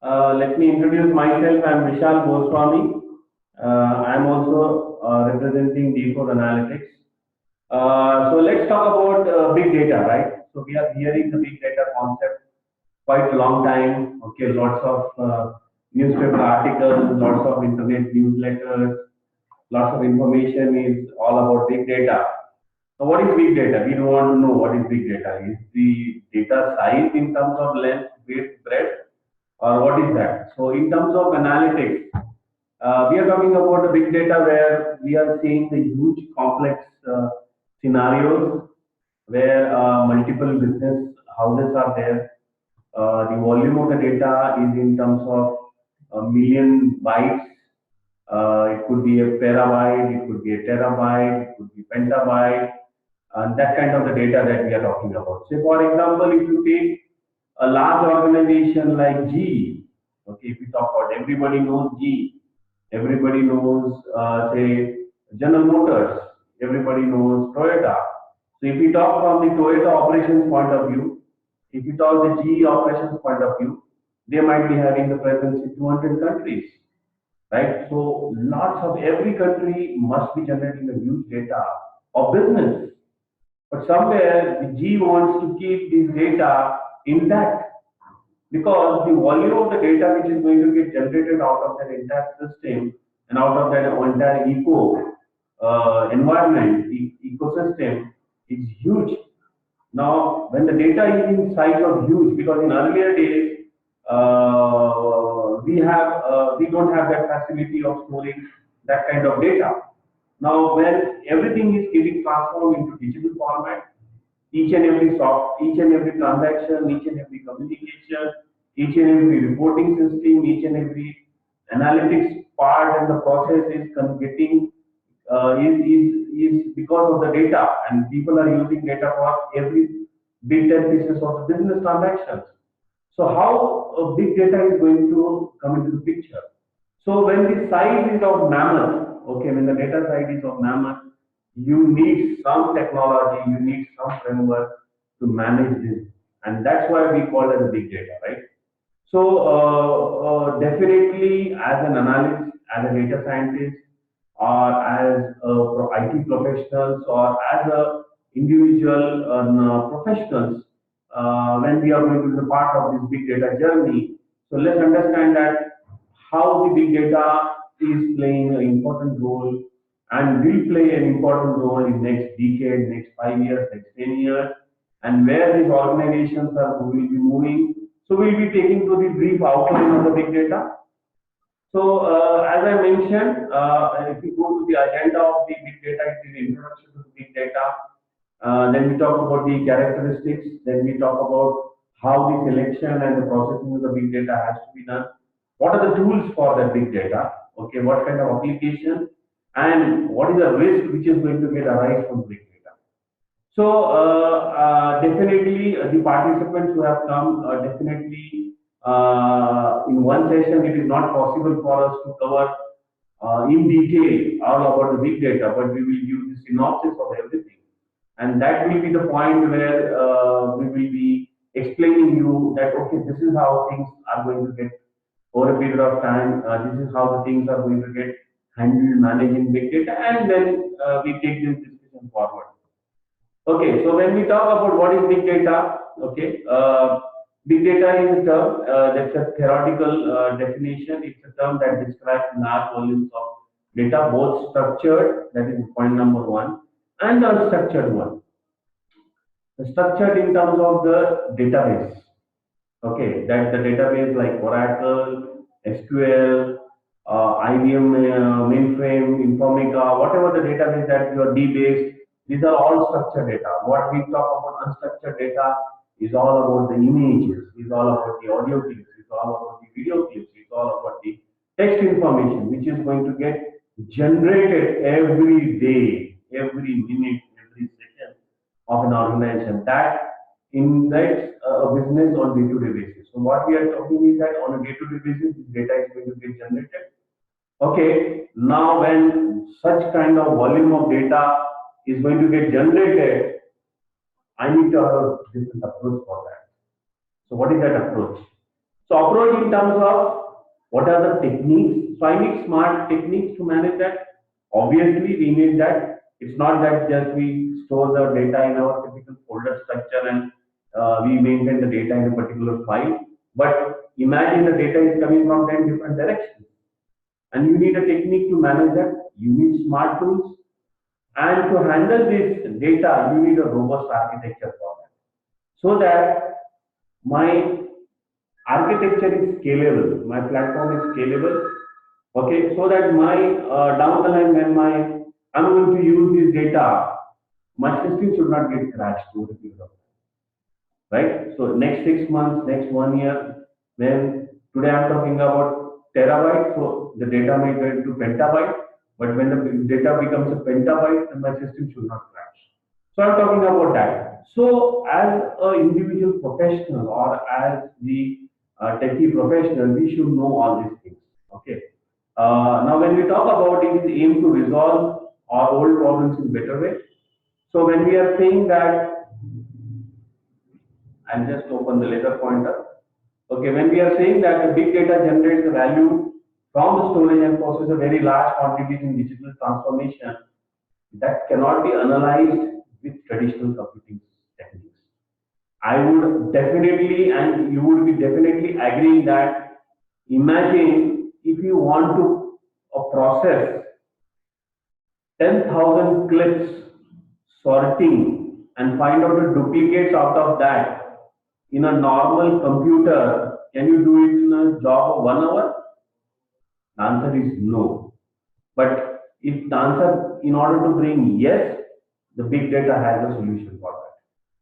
Let me introduce myself. I'm Vishal Goswami. I'm also representing D4 Analytics. So let's talk about big data, right? So we are hearing the big data concept quite a long time. Okay, lots of newspaper articles, lots of internet newsletters, lots of information is all about big data. So what is big data? We don't want to know what is big data. Is the data size in terms of length, width, breadth, or what is that? So in terms of analytics, we are talking about the big data where we are seeing the huge complex scenarios where multiple business houses are there. The volume of the data is in terms of a million bytes. It could be a terabyte, it could be a terabyte, it could be petabyte, and that kind of the data that we are talking about. Say, for example, if you take a large organization like GE, okay, if we talk about everybody knows GE, everybody knows, say, General Motors, everybody knows Toyota. So if we talk from the Toyota operations point of view, if you talk the GE operations point of view, they might be having the presence in 200 countries, right? So lots of every country must be generating a huge data of business, but somewhere the G wants to keep this data intact because the volume of the data which is going to get generated out of that entire system and out of that entire environment, ecosystem is huge. Now, when the data is in size of huge, because in earlier days we don't have that facility of storing that kind of data. Now, when everything is getting transformed into digital format, each and every transaction, each and every communication, each and every reporting system, each and every analytics part and the process is getting is because of the data, and people are using data for every bit and pieces of the business transactions. So how big data is going to come into the picture? So when the size is of mammoth, okay, when the data size is of mammoth, you need some technology, you need some framework to manage this, and that's why we call it as big data, right? So definitely, as an analyst, as a data scientist, or as IT professionals, or as a individual professionals, when we are going to be a part of this big data journey, so let's understand that how the big data is playing an important role and will play an important role in next decade, next 5 years, next 10 years, and where these organizations are will be moving. So we'll be taking to the brief outline of the big data. So as I mentioned, if you go to the agenda of the big data, it is introduction to the big data. Then we talk about the characteristics. Then we talk about how the selection and the processing of the big data has to be done. What are the tools for that big data? Okay, what kind of application, and what is the risk which is going to get arise from big data? So definitely the participants who have come definitely in one session it is not possible for us to cover in detail all about the big data, but we will give the synopsis of everything, and that will be the point where we will be explaining you that okay, this is how things are going to get over a period of time. This is how the things are going to get handled, managed in big data, and then we take this discussion forward. Okay, so when we talk about what is big data, okay, big data is a term that's a theoretical definition. It's a term that describes large volumes of data, both structured, that is point number one, and unstructured one. The structured in terms of the database, okay, that the database like Oracle, SQL, IBM mainframe, Informatica, whatever the database that your DBase, these are all structured data. What we talk about unstructured data is all about the images, is all about the audio clips, is all about the video clips, is all about the text information, which is going to get generated every day, every minute, every second of an organization. That impacts a business on day-to-day basis. So what we are talking is that on a day-to-day basis, this data is going to get generated. Okay, now when such kind of volume of data is going to get generated, I need to have a different approach for that. So what is that approach? So approach in terms of what are the techniques. So I need smart techniques to manage that. Obviously, we need that. It's not that just we store the data in our typical folder structure and we maintain the data in a particular file. But imagine the data is coming from 10 different directions. And you need a technique to manage that. You need smart tools. And to handle this data, you need a robust architecture for that. So that my architecture is scalable, my platform is scalable, okay, so that my down the line when my I'm going to use this data, my system should not get crashed over a period of time, right? So next 6 months, next 1 year, when today I'm talking about terabyte, so the data may go to petabyte, but when the data becomes a petabyte, then my system should not crash. So I'm talking about that. So as an individual professional or as the techie professional, we should know all these things. Okay. Now, when we talk about it, is aim to resolve our old problems in better way. So when we are saying that, I'll just open the later pointer. Okay, when we are saying that the big data generates the value from the storage and process a very large quantities in digital transformation, that cannot be analyzed with traditional computing techniques. I would definitely, and you would be definitely agreeing that imagine if you want to process 10,000 clips sorting and find out the duplicates out of that in a normal computer, can you do it in a job of 1 hour? The answer is no. But if the answer in order to bring yes, the big data has a solution for that.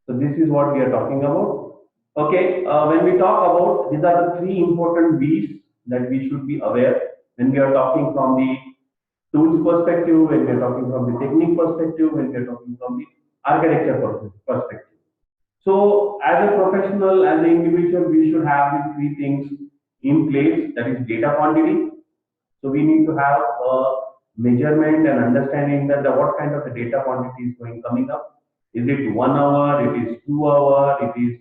So this is what we are talking about. Okay, when we talk about these are the three important B's that we should be aware when we are talking from the tools perspective, when we are talking from the technique perspective, when we are talking from the architecture perspective. So as a professional, as an individual, we should have these three things in place. That is data quantity. So we need to have a measurement and understanding that what kind of the data quantity is going coming up. Is it 1 hour? It is 2 hour? It is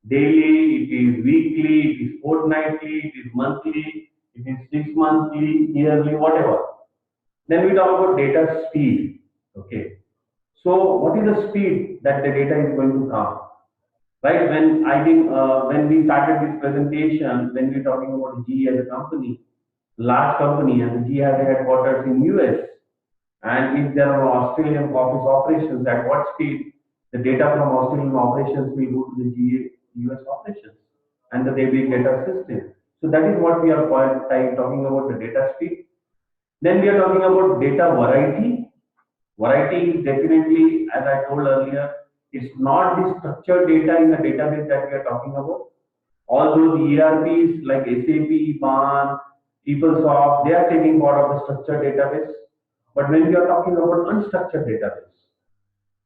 daily? It is weekly? It is fortnightly? It is monthly? It is 6 monthly, yearly, whatever. Then we talk about data speed. Okay. So what is the speed that the data is going to come? Right? When we started this presentation, when we're talking about GE as a company, large company, and the GE has a headquarters in US. And if there are Australian office operations, at what speed the data from Australian operations will go to the GE US operations and the big data system. So that is what we are talking about the data speed. Then we are talking about data variety. Variety is definitely, as I told earlier, it's not the structured data in the database that we are talking about. All those ERPs like SAP, BAN, PeopleSoft, they are taking part of the structured database. But when we are talking about unstructured database,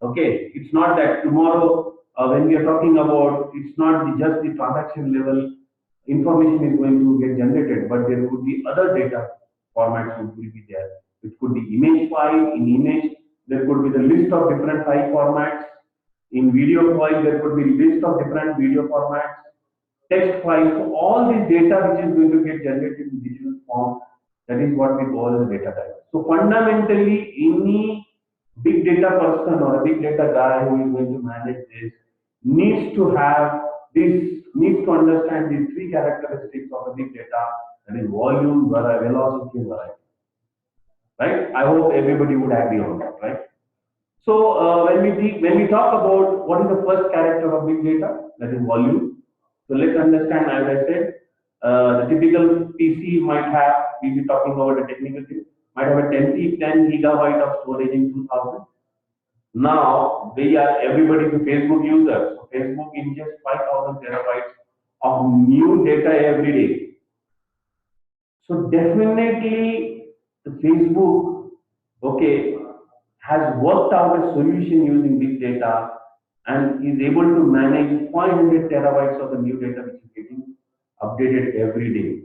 okay, it's not that tomorrow when we are talking about, it's not just the transaction level information is going to get generated, but there could be other data formats which will be there. It could be image file. In image, there could be the list of different file formats. In video file, there could be list of different video formats, text file. So all this data which is going to get generated in digital form, that is what we call the data type. So fundamentally, any big data person or a big data guy who is going to manage this needs to have this, needs to understand these three characteristics of a big data, that is volume, velocity, and variety. Right? I hope everybody would agree on that, right? So when we talk about what is the first character of big data, that is volume. So let's understand, as I said, the typical PC might have, we'll be talking about the technical thing, might have a 10 gigabyte of storage in 2000. Now they are everybody is a Facebook user. So Facebook ingests 5,000 terabytes of new data every day. So definitely the Facebook, okay, has worked out a solution using big data and is able to manage 500 terabytes of the new data which is getting updated every day,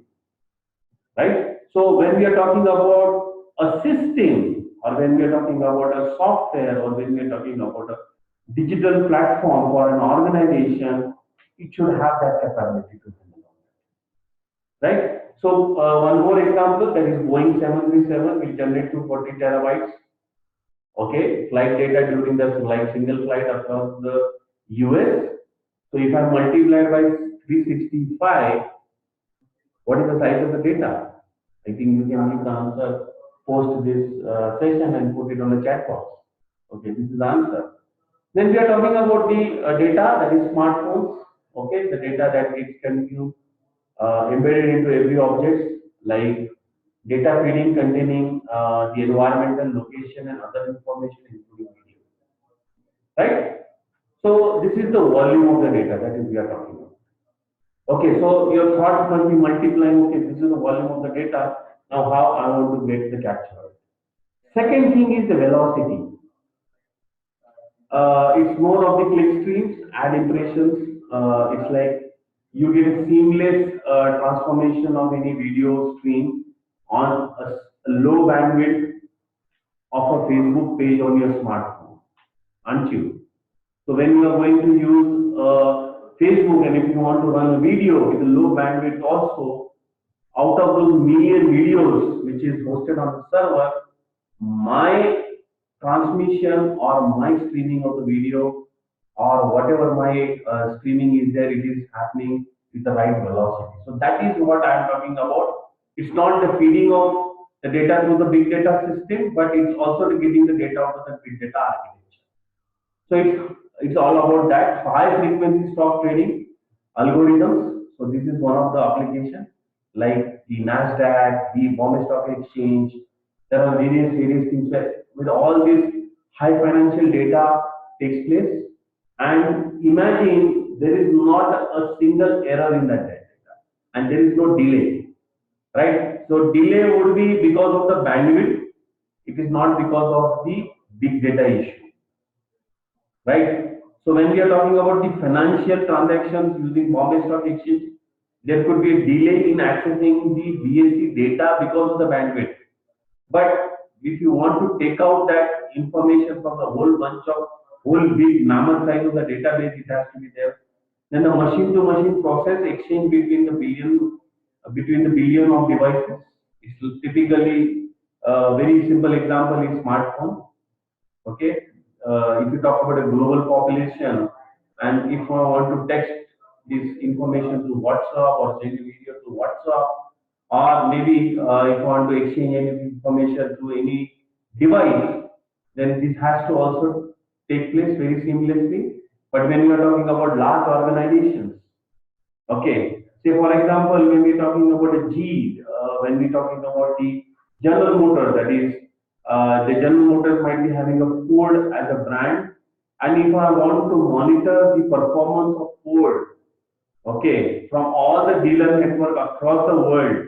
right? So when we are talking about a system, or when we are talking about a software, or when we are talking about a digital platform for an organization, it should have that capability to handle. right? So one more example, that is Boeing 737 will generate 240 terabytes. Okay, flight data during the like single flight across the US. So if I multiply by 365, what is the size of the data? I think you can give the answer post this session and put it on the chat box. Okay, this is the answer. Then we are talking about the data, that is smartphones. Okay, the data that it can be embedded into every object, like data feeding containing the environmental location and other information including video. Right? So this is the volume of the data that is we are talking about. Okay, so your thoughts must be multiplying. Okay, this is the volume of the data. Now, how I want to get the capture? Second thing is the velocity. It's more of the click streams, ad impressions. It's like you get a seamless transformation of any video stream on a low bandwidth of a Facebook page on your smartphone, aren't you? So when you are going to use Facebook, and if you want to run a video with a low bandwidth also, out of those million videos which is hosted on the server, my transmission or my streaming of the video or whatever my streaming is there, it is happening with the right velocity. So that is what I am talking about. It's not the feeding of the data through the big data system, but it's also getting the data out of the big data architecture. So it's all about that. So high frequency stock trading algorithms. So this is one of the applications like the Nasdaq, the Bombay Stock Exchange. There are various things where with all this high financial data takes place. And imagine there is not a single error in that data, and there is no delay, right? So delay would be because of the bandwidth. It is not because of the big data issue, right? So when we are talking about the financial transactions using Bombay Stock Exchange, there could be a delay in accessing the BSE data because of the bandwidth. But if you want to take out that information from the whole bunch of whole big mammoth size of the database, it has to be there. Then the machine-to-machine process exchange between the billion of devices. It's typically a very simple example is smartphone. Okay, if you talk about a global population, and if I want to text this information to WhatsApp or send a video to WhatsApp, or maybe if I want to exchange any information to any device, then this has to also take place very seamlessly. But when we are talking about large organizations, okay, say for example, when we're talking about a G, when we're talking about the General Motors, that is, the General Motors might be having a Ford as a brand, and if I want to monitor the performance of Ford, okay, from all the dealer network across the world,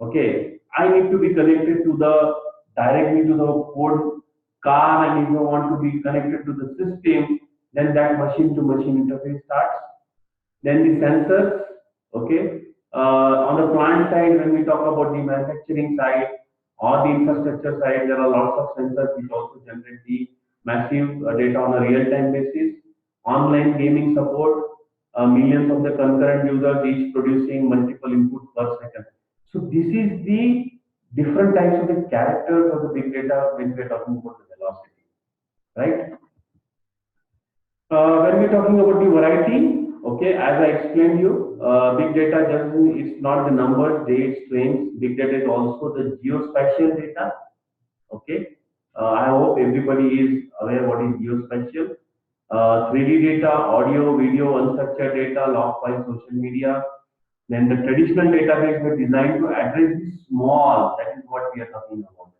okay, I need to be connected to the directly to the Ford car, and if I want to be connected to the system, then that machine to machine interface starts. Then the sensors, okay. On the plant side, when we talk about the manufacturing side or the infrastructure side, there are lots of sensors which also generate the massive data on a real-time basis. Online gaming support, millions of the concurrent users each producing multiple inputs per second. So this is the different types of the characters of the big data when we are talking about the velocity, right? When we're talking about the variety, okay, as I explained you, big data just it's not the numbers, dates, frames. Big data is also the geospatial data. Okay, I hope everybody is aware what is geospatial. 3D data, audio, video, unstructured data, log files, social media. Then the traditional database were designed to address the small. That is what we are talking about.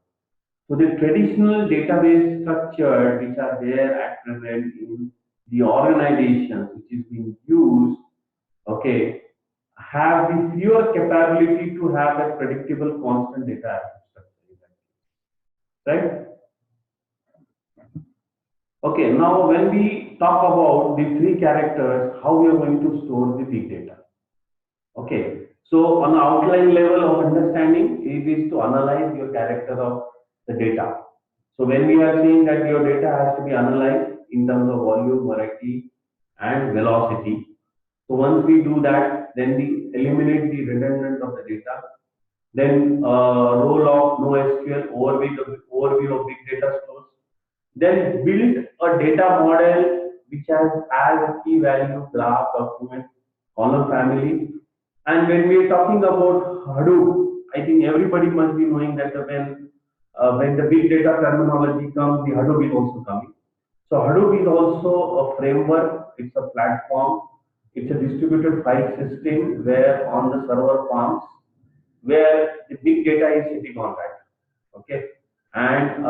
So the traditional database structure which are there at present in the organizations which is being used, okay, have the fewer capability to have that predictable constant data structure, right? Okay, now when we talk about the three characters, how we are going to store the big data. Okay, so on the outline level of understanding, it is to analyze your character of the data. So when we are saying that your data has to be analyzed in terms of volume, variety, and velocity. So once we do that, that, then we eliminate the redundant of the data, then role of NoSQL, overview of big data stores, then build a data model which has as key value graph, document, column family. And when we are talking about Hadoop, I think everybody must be knowing that when the big data terminology comes, the Hadoop is also coming. So Hadoop is also a framework, it's a platform, it's a distributed file system where on the server farms, where the big data is sitting on that. Okay, and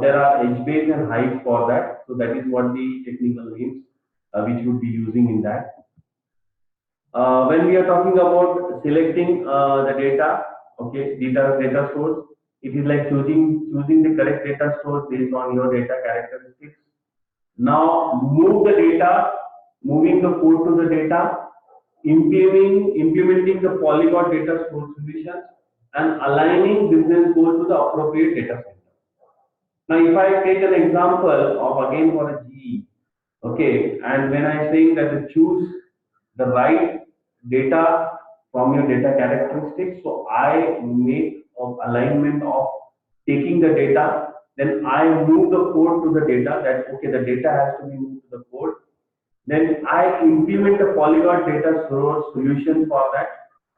there are HBase and Hive for that. So that is what the technical names which would be using in that. When we are talking about selecting the data, okay, data source, it is like choosing the correct data source based on your data characteristics. Now move the data, moving the code to the data, implementing the polyglot data source solutions, and aligning business goals to the appropriate data center. Now, if I take an example of again for a GE, okay, and when I say that to choose the right data from your data characteristics, so I make of alignment of taking the data, then I move the code to the data that okay, the data has to be moved to the code. Then I implement a polyglot data source solution for that,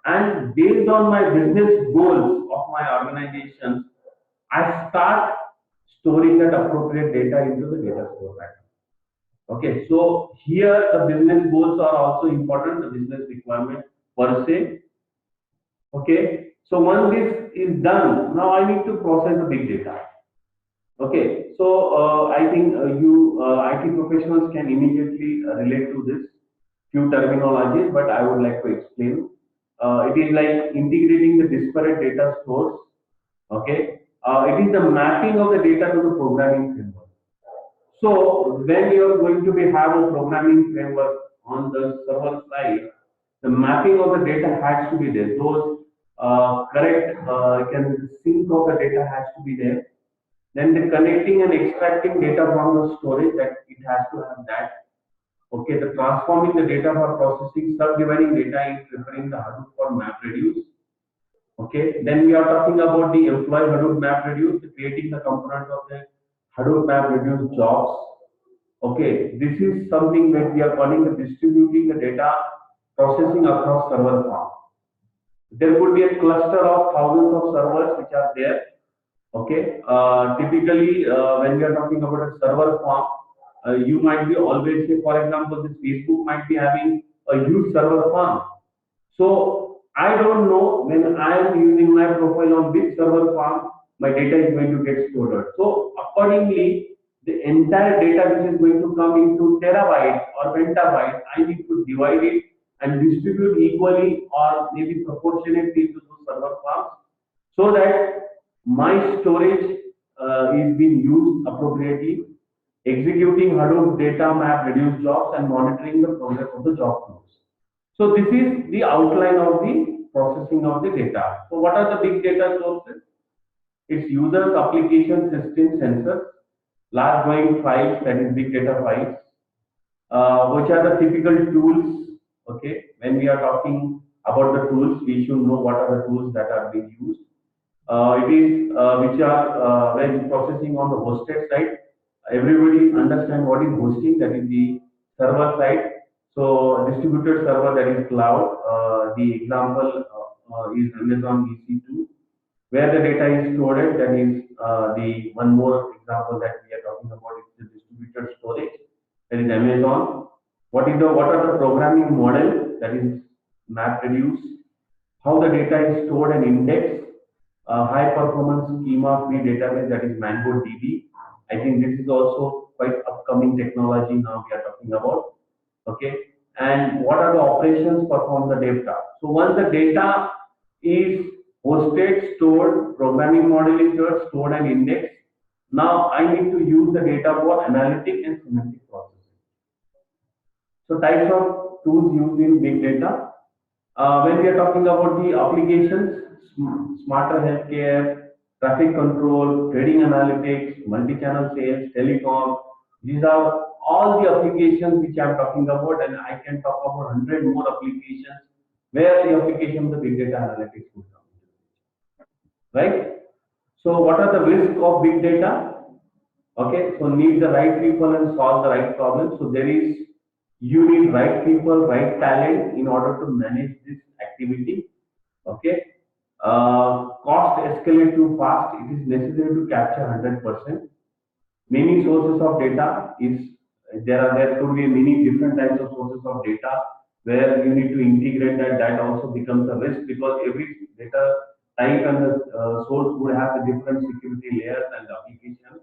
and based on my business goals of my organization, I start storing that appropriate data into the data store pattern. Okay, so here the business goals are also important, the business requirement per se. Okay, so once this is done, now I need to process the big data. Okay, so I think you IT professionals can immediately relate to this few terminologies, but I would like to explain. It is like integrating the disparate data stores. Okay, it is the mapping of the data to the programming framework. So when you are going to be have a programming framework on the server side, the mapping of the data has to be there. Those correct can sync of the data has to be there. Then the connecting and extracting data from the storage, that it has to have that. Okay, the transforming the data for processing, subdividing data in preparing the Hadoop for MapReduce. Okay, then we are talking about the employee Hadoop MapReduce, creating the components of the Hadoop MapReduce jobs. Okay, this is something that we are calling the distributing the data processing across server farm. There could be a cluster of thousands of servers which are there. Okay, typically when we are talking about a server farm, you might be always say, for example, this Facebook might be having a huge server farm. So I don't know when I am using my profile on which server farm my data is going to get stored. So accordingly, the entire data which is going to come into terabytes or petabytes, I need to divide it and distribute equally or maybe proportionately to those server farms, so that my storage is being used appropriately, executing Hadoop data map reduce jobs and monitoring the progress of the job flows. So this is the outline of the processing of the data. So what are the big data sources? It's users, application, system, sensors, large growing files, that is big data files, which are the typical tools. Okay, when we are talking about the tools, we should know what are the tools that are being used. It is which are when processing on the hosted side. Everybody understand what is hosting, that is the server side. So distributed server, that is cloud. The example is Amazon EC2, where the data is stored. That is the one more example that we are talking about is the distributed storage. That is Amazon. What are the programming model, that is MapReduce. How the data is stored and indexed. High performance schema free database, that is MongoDB. I think this is also quite upcoming technology now we are talking about. Okay, and what are the operations perform the data? So once the data is hosted, stored, programming model is there, stored and indexed. Now I need to use the data for analytic and semantic processing. So types of tools used in big data. When we are talking about the applications, smarter healthcare, traffic control, trading analytics, multi-channel sales, telecom, these are all the applications which I am talking about, and I can talk about 100 more applications where the application of the big data analytics would come into, right? So what are the risks of big data? Okay, so need the right people and solve the right problem. So there is, you need right people, right talent in order to manage this activity. Okay, cost escalate too fast. It is necessary to capture 100%. Many sources of data is, there could be many different types of sources of data where you need to integrate that. That also becomes a risk because every data type and the source would have a different security layers and application.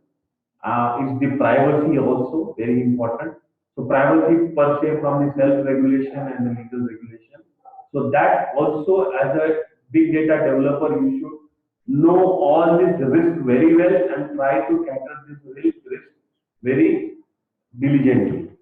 Is the privacy also very important? So privacy per se from the self-regulation and the legal regulation. So that also as a big data developer, you should know all this risk very well and try to cater this risk very diligently.